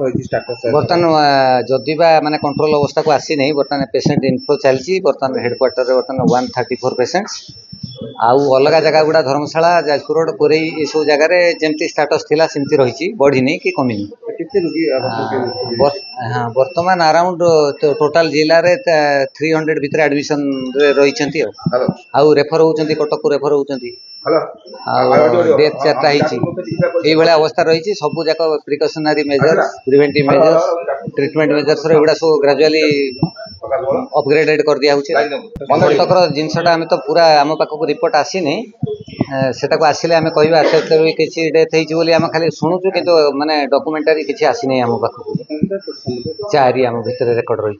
रही स्टेटस बर्तमान जदि बा माने कंट्रोल अवस्था को आसी नहीं बर्तमान पेशेंट इनफ्लो चलची बर्तमान हेडक्वार्टर रे बर्तमान 134 पेशेंट्स आउ अलग जगह गुड़ा धर्मशाला जाजपुर रोड कोरई ये सब जगह जमती स्टेटस थिला सेमती रही बढ़ी नहीं कि कमी हाँ बर्तमान अराउंड टोटाल जिले में 300 भितर एडमिशन रही आउ रेफर होती कटक रेफर होती डेथ 4टा ये अवस्था रही सब जाक precautionary measures preventive measures treatment measures एगुड़ा सब ग्रेजुअली अपग्रेडेड कर दिया तक जिनसा आम तो पूरा आम पाखक रिपोर्ट आसीनी सेटा को आसिले आम कहवा से किसी डेथ होती आम खाली शुणुचु कि माने डॉक्यूमेंटरी किसी आसी नहीं आम पाखक 4 आम भितर रेकर्ड रही